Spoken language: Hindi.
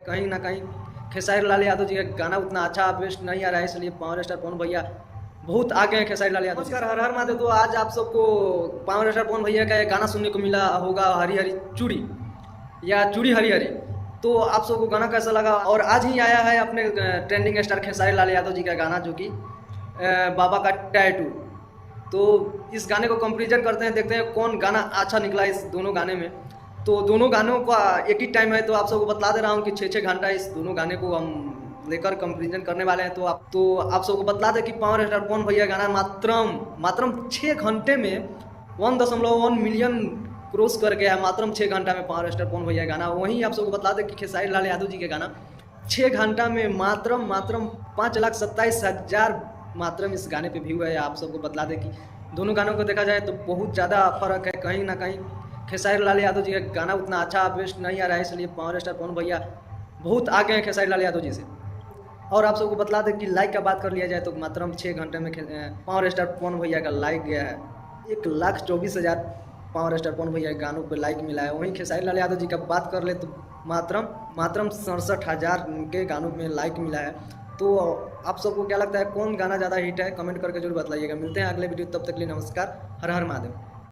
कहीं ना कहीं खेसारी लाल यादव जी का गाना उतना अच्छा बेस्ट नहीं आ रहा है, इसलिए पावर स्टार पवन भैया बहुत आगे हैं खेसारी लाल यादव। नमस्कार, हर हर महादेव। तो आज आप सबको पावर स्टार पवन भैया का एक गाना सुनने को मिला होगा, हरी हरी चूड़ी या चूड़ी हरी हरी। तो आप सबको गाना कैसा लगा? और आज ही आया है अपने ट्रेंडिंग स्टार खेसारी लाल यादव जी का गाना, जो कि बाबा का टैटू। तो इस गाने को कंपेरिजन करते हैं, देखते हैं कौन गाना अच्छा निकला इस दोनों गाने में। तो दोनों गानों का एक ही टाइम है, तो आप सबको बतला दे रहा हूँ कि 6-6 घंटा इस दोनों गाने को हम लेकर कंपेरिजन करने वाले हैं। तो आप सबको बतला दें कि पावर स्टार पवन भैया गाना मात्रम 6 घंटे में 1.1 मिलियन क्रॉस कर गया है, मात्रम 6 घंटा में पावर स्टार पवन भैया गाना। वहीं आप सबको बतला दें कि खेसारी लाल यादव जी के गाना 6 घंटा में मात्रम 5,27,000 मात्रम इस गाने पे व्यू है। आप सबको बतला दें कि दोनों गानों को देखा जाए तो बहुत ज़्यादा फर्क है। कहीं ना कहीं खेसारी लाल यादव जी का गाना उतना अच्छा बेस्ट नहीं आ रहा है, इसलिए पावर स्टार पवन भैया बहुत आगे हैं खेसारी लाल यादव जी से। और आप सबको बतला दें कि लाइक का बात कर लिया जाए तो मात्रम 6 घंटे में पावर स्टार पवन भैया का लाइक गया है 1,24,000 पावर स्टार पवन भैया के गानों पर लाइक मिला है। वहीं खेसारी लाल यादव जी का बात कर ले तो मात्रम 67,000 के गानों में लाइक मिला है। तो आप सबको क्या लगता है कौन गाना ज़्यादा हिट है? कमेंट करके जरूर बताइएगा। मिलते हैं अगले वीडियो, तब तक के लिए नमस्कार, हर हर महादेव।